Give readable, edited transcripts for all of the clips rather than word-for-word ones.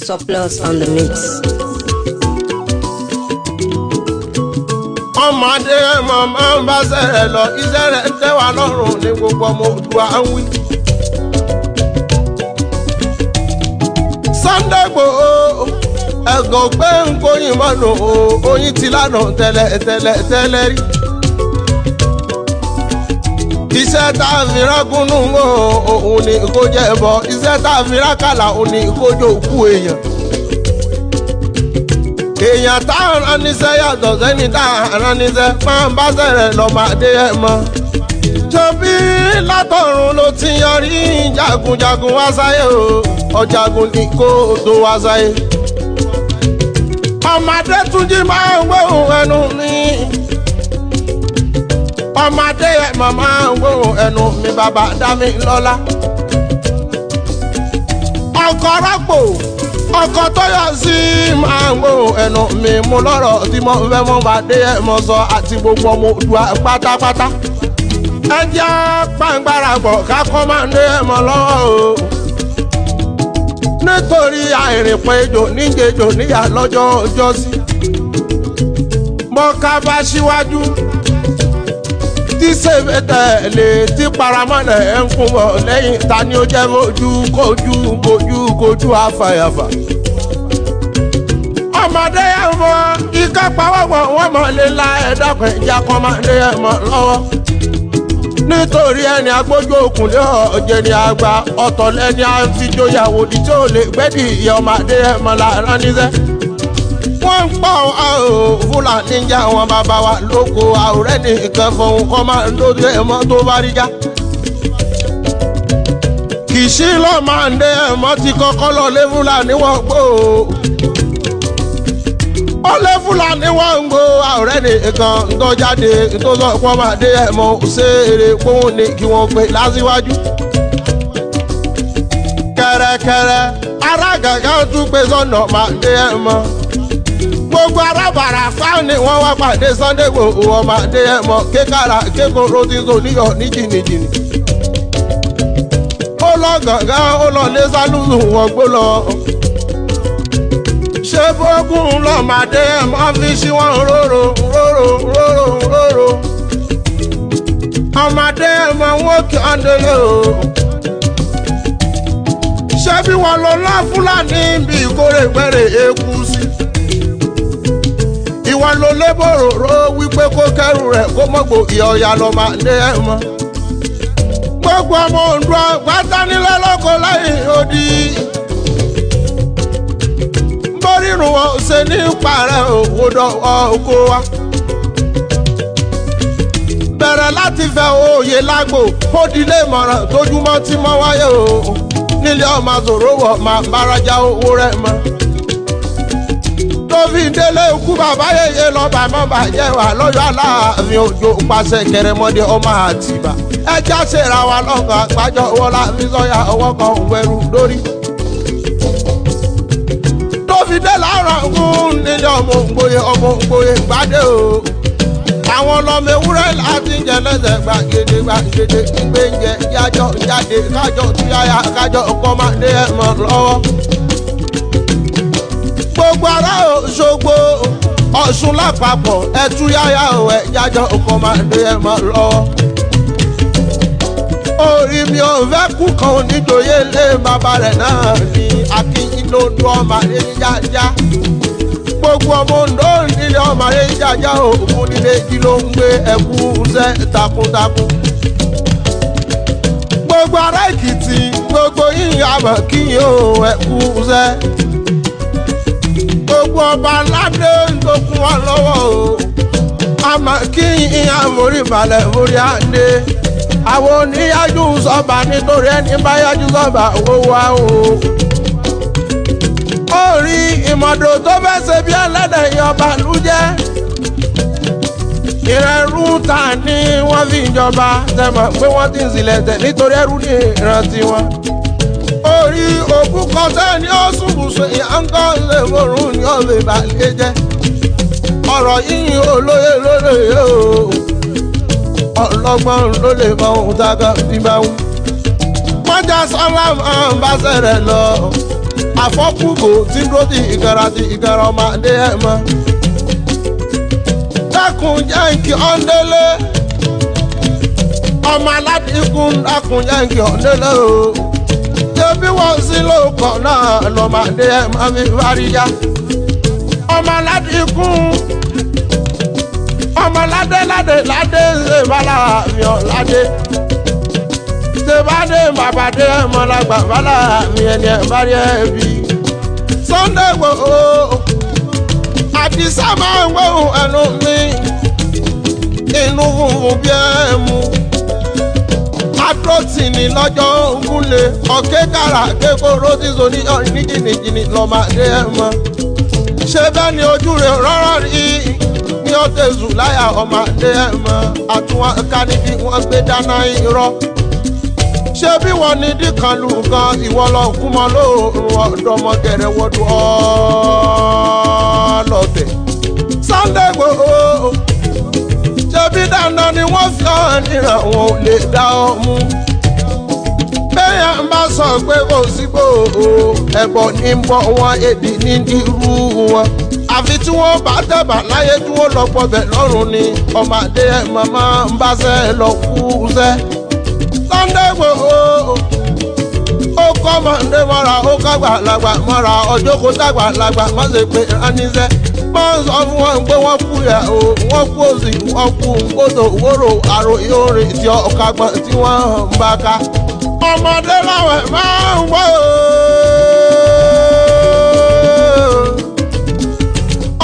Surplus on the mix. ọmọdé ẹ̀mọ́ máa ń bá sẹ̀rẹ̀ lọ iṣẹ́ rẹ̀ ń tẹ́ wa lọ́rùn ní gbogbo ọmọ Oòduà ń wí. Sunday Igboho ẹ̀gàn pé ń kóyin mọ́nà oyin ti lánà tẹ́lẹ̀ rí. Iṣẹ́ tá a fi rákúnnú òun ni kó jẹ́ bọ́ iṣẹ́ tá a fi rákàlà òun ni kó jẹ́ òkú èèyàn. Èèyàn tá a rán níṣẹ́ yàtọ̀ sẹ́ni tá a rán níṣẹ́ máa ń bá sẹ̀rẹ̀ lọ́mọdé ẹ̀ mọ́. Jọ̀bí látọ̀run ló ti yọrí jagunjagun wá sáyé o ọ̀jagun ní kó tó wá sáyé. Ọmọdé Túnjí máa ń gbóhùn ẹnu mi. Ọmọdé ẹ̀ mọ̀ máa ń gbóhùn ẹnu mi bàbá Dámilọ́lá. Ọkọ̀ rọ́pò ọkọ̀ tó yọ sí máa ń gbóhùn ẹnu mi mú lọ́rọ̀ tí mo fẹ́ mọ́ bá dé ẹ̀ mọ́ sọ àti gbogbo ọmọ Oòduà pátápátá. Ẹ jẹ́ pàǹgbára pọ̀ ká kọ́ máa ń dé ẹ̀ mọ́ lọ́wọ́ o. Nítorí àìrìnpọ̀ ejò níjejò níyà lọ́jọ́ ọjọ́ sí. Mọ́ká bá síwájú tí sèbè tẹ̀lé tí paramọ́lẹ̀ ẹ̀ ń kún bọ̀ lẹ́yìn ta ni ó jẹ́ kojú àfàyàfà. Ọmọdé yẹn mọ ikọ́ pawọ́pọ̀ wọ́n mọ̀ lé la ẹ̀dọ́kùn ìjà kan máa dé ẹ̀ mọ́ lọ́wọ́. Nítorí ẹni agbójú òkùnlé ọ̀jẹ̀ ni àgbà ọ̀tọ̀ lẹ́ni àfijọ́yàwó di tí ò lè gbẹ́dì ìyá ọmọdé ẹ̀ mọ́ lára níṣẹ́. Wọ́n ń pọ̀ Fúlàní jà wọn bàbá wa lóko àwòrán nìkan fún kọ́ máa ń lóde ẹ̀mọ́ tó bá rí já. Kìsì lọ́ máa ń dé ẹ̀mọ́ ti kọ́kọ́ lọ lé Fúlàní wọ́n gbó. Ó lé Fúlàní wọ́n ń gbó àwòrán nìkan tó jáde tó sọ pé wọ́n máa dé ẹ̀mọ́ ṣeré kóhùn ní kí wọ́n pè lásìwájú. Kẹ̀rẹ̀kẹ̀rẹ̀ ará gàgà tún pé sọ́nà máa dé ẹ̀mọ́. Gbogbo arábàrà fáwọn ni wọ́n wá pàdé Sunday Igboho ọmọdé ẹ̀mọ́ kékàrà kékòrò tí so níyọ̀ ní jìnnìjìnnì. Ó lọ gàngán ó lọ lé sálùsù wọ́n gbó lọ. Ṣé bógún lọ́mọdé ẹ̀mọ́ fi sí wọn róró. Ọmọdé ẹ̀mọ́ wọn kí ọ́n délé o. Ṣé bí wọ́n lọ lọ́ Fúlàní bí ìkórè gbẹ̀rẹ̀ eku sí? Ìwọ̀n ló lébòrò wípé kó kẹ́rù rẹ̀ kó mọ̀gbò ìyọ̀yà lọ máa dé ẹ̀ mọ́. Gbogbo ọmọ Oòduà gbátánilọ́lọ́kọ̀ lẹ́yìn odi. Bórírun wọn ṣe ní parẹ́ òwòdọ̀ oko wa. Bẹ̀rẹ̀ láti fẹ́ òye lágbo kó dilé ìmọ̀ràn tójúmọ́ tí mọ́ wáyé o. Nílé ọmọ àzòrò wọ̀ máa bárajà owó rẹ̀ mọ́. Tóbi délé ikú bàbá yèyé lọ́ba mọ́ bàjẹ́ wà lọ́yọ̀ Aláàfin Òjó pàṣẹ kẹrẹmọdé ọmọ Àtìbà. Ẹja ṣèrà wa lọ́kàn àgbájọ ọwọ́ láfi sọ́yà ọwọ́ kan òwẹ́rù lórí. Tóbi dé láàárọ̀ fún nílé ọmọ ògbóye gbádé o. Àwọn ọlọ́mọ ewúrẹ́ láti jẹ lẹ́sẹ̀ gbàgede gbígbé ń jẹ yájọ́ jáde kájọ́ túyáyá kájọ́ ọkọ̀ máa dé ẹ̀mọ́ lọ́wọ́. Gbogbo ará Òṣogbo Ọ̀ṣun lápapọ̀ ẹtú yáyá ẹ̀ jájọ́ ọkọ̀ máa dé ẹ̀mọ́ lọ́wọ́. Orí mi ò fẹ́ kú kan oníjòyè lé bàbá rẹ̀ náà ní Akínyìn ló ń dún ọmọ rẹ̀ jájá. Gbogbo ọmọ Oǹdó nílé ọmọ rẹ̀ jájá òkun nílé jí ló ń gbé ẹkú ṣẹ́ takuntakun. Gbogbo ará Èkìtì gbogbo yíyan àmọ̀ kíyìn ó ẹkú ṣẹ́. Gbogbo ọba aládé tó kún wọn lọ́wọ́ o. Àmọ́ kí ìyá mórí balẹ̀ mórí adé. Àwọn oníyájú sọ́ba nítorí ẹni bá yájú sọ́ba owó wa o. Ó rí ìmọ̀dò tó fẹ́ ṣe bí ẹlẹ́dẹ̀ ìyọba lú jẹ́. Ìrẹ̀rú ta ni wọ́n fi ìjọba tẹ̀mọ̀ pé wọ́n ti ń sílẹ̀ tẹ̀ nítorí ẹrú ní ìrántí wọn. Orí òkú kọsẹ́ ni ó ṣubùsùn ìyáǹkọ́ lè mọ̀rún ní ọ̀lẹ́ ìbàlẹ̀ jẹ́. Ọ̀rọ̀ yìí olóyè lóde yóò. Ọlọ́gbọ́n ló lè mọ ohun tá a kàn fi máa wú. Mọ́jà sọ́lá máa ń bá sẹ̀rẹ̀ lọ. àfọ́kùgò tí ń dúró ti ìkẹrẹ ọmọdé ẹ̀ mọ́. dákun jẹ́ nkì ọ̀ndẹ́lẹ̀ ọmọ aládìkún dákun jẹ́ nkì ọ̀ndẹ́lẹ̀ o. ṣébí wọ́n sí lóko náà lọ́mọdé ẹ̀ máa fi wáríyá. ọmọ aládìkún ọmọ ládé ṣe bala mi ọ̀ ládé. ṣe bá dé bàbá dé ẹ̀mọ́ lágbà bala mi ẹni ẹ̀ bá rí ẹ̀ bí. Sunday Igboho Àdìsá máa ń gbóhùn ẹnu mi inú funfun bí ẹ mú. Adúrótì ní lọ́jọ́ ògúnlé ọ̀kẹ́ kára kékeré tí so ní jìnnìjìnnì lọ́mọdé ẹ̀ mọ́. ṣé bẹ́ẹ̀ ni ojú rẹ̀ rọ́rọ́ rí ní ọ̀tẹ̀zù láyà ọmọdé ẹ̀ mọ́. àtúwọ̀n kánìdí wọ́n gbé dáná irọ́. ṣé bí wọ́n ní díkànlù gan ìwọ lọ kú mọ́ lóòrùn ọ̀dọ́mọgẹ̀rẹ̀ wọ́dún ọlọ́tẹ̀. Sunday Igboho ṣé bí dandan ni wọ́n fi ọ́ níran wọn ò lè dá ọ mú. bẹ́ẹ̀ ń bá sọ pé kò sí Igboho ẹ̀bọ̀ ní ń bọ̀ wọn èdè ní irú wọn. àfi tí wọ́n bá tẹ̀bà láyé tí wọ́n lọ pọ̀bẹ̀ lọ́rùn ni ọmọdé ẹ̀ màmá ń bá sẹ́ lọ kú sẹ́. Sunday Igboho ó kọ́ mọ̀ndé mọ́ra ó kágbàlagbà mọ́ra ọjọ́ kó dàgbàlagbà má ṣe pé ránníṣẹ́. máa ń sọ fún wọn pé wọ́n kú yà ó wọ́n kú òsì wọ́n kú nkótó wóró àrò ìhóòrè tí ọkà gbọ̀n tí wọ́n ń bá ká. ọmọdé láwọn máa ń wọ́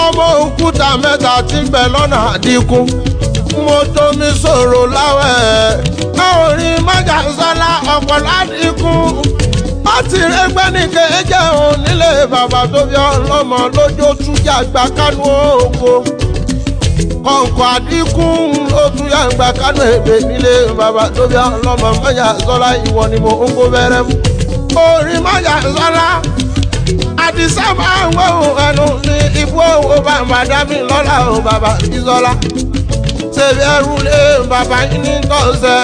ọmọ òkúta mẹ́ta tí ń bẹ lọ́nà àdínkù. mo tó mi sọ̀rọ̀ láwẹ̀ orin májà sọ́lá ọ̀pọ̀ ládìkú. ó ti rẹ́gbẹ́ ní kéèjẹ́ òun nílé bàbá tó bí ọlọ́mọ lójó tújà gbà kánú ògo. kọ̀ǹkọ̀ àdínkù ó tún yà ń gbà kánú èbè nílé bàbá tó bí ọlọ́mọ májà sọ́lá ìwọ ni mo ń kó bẹ̀rẹ̀ mú. orin májà sọ́lá Àdìsá máa ń gbóhùn ẹnu ní ibú owó bàbá dábì lọ́la ò bàbá Bísọ́lá. ṣèbí ẹrú lé bàbá yín ní tọ́sẹ̀.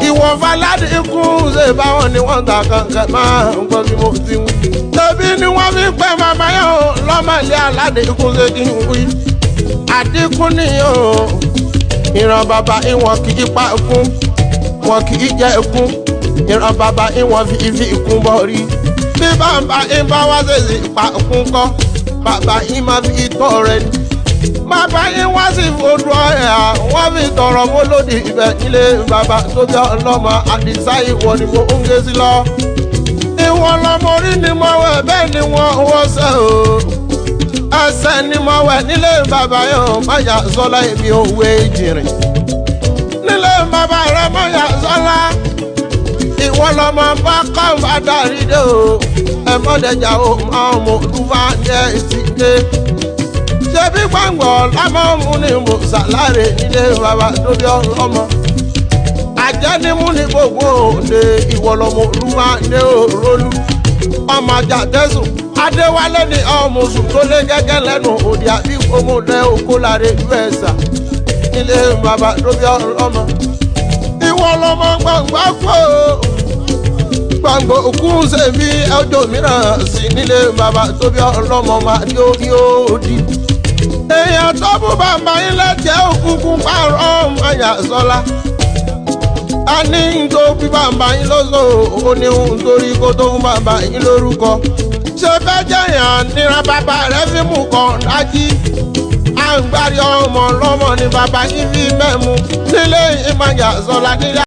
ìwọ̀n faládìkú ṣe báwọn ni wọ́n ta kankan máa ń gbọ́ bí mo ti wí. ṣèbí ni wọ́n fi pẹ́ bàbá yóò lọ́mọlé aládìkú ṣe kí n wí. àdínkù nìyó ìran bàbá ìwọ̀n kì í pa ikún wọn kì í jẹ ikún. ìran bàbá ìwọ̀n fi ikún bọ̀ rí. bí bàbá yín bá wá ṣèṣì pa ikún kọ́ bàbá yín máa fi tọ́ rẹ ni. bàbá yín wá sí odò ọ̀yà wọ́n fi tọrọ mọ́ lódì ibẹ̀ nílé bàbá tó jẹ́ ọlọ́mọ Àdìsá ìwọ ni mo ń gé sí lọ. ìwọ lọmọ orí ni mo wẹ̀ bẹ́ẹ̀ ni wọ́n wọ́sẹ̀ o. ẹsẹ̀ ni mo wẹ̀ nílé bàbá yóò máyà sọ́lá èmi ò wé jìnrìn. nílé bàbá rẹ̀ máyà sọ́lá ìwọ lọmọ bá kọ́ńbà darí dé o. ẹ mọ́dẹ̀jà o máa mọ̀ lùfà jẹ́ ìsìnké. ṣebí gbàngbọ̀ lámọ́mú ni mo ṣàlàyé nílé bàbá tó bí ọlọ́mọ. àjẹnímú ni gbogbo òde ìwọ lọmọ olúwa ní òrólú. ọmọ ajá tẹ̀sùn Adéwálé ni ọmọ oṣù tó lé gẹ́gẹ́ lẹ́nu òde àbí òmùdẹ òkú láre ìlú ẹ̀sà nílé bàbá tó bí ọlọ́mọ. ìwọ lọmọ gbàngbà kó gbàngbò òkú ṣe bí ọjọ́ mìíràn sí nílé bàbá tó bí ọlọ́mọ máa ní orí òdì. èèyàn tó bú bàbá yín lẹ́jẹ̀ òkùnkùn pààrọ̀ máyà sọ́lá. a ní tó bí bàbá yín lọ́sọ̀ ó ní nítorí kó tó fún bàbá yín lórúkọ. ṣé bẹ́ẹ̀ jẹ̀yàn níra bàbá rẹ̀ fi mú kan dájí. à ń gbárí ọmọ lọ́mọ ni bàbá yín fi mẹ́mu nílé ìmáyà sọ́lá nílé.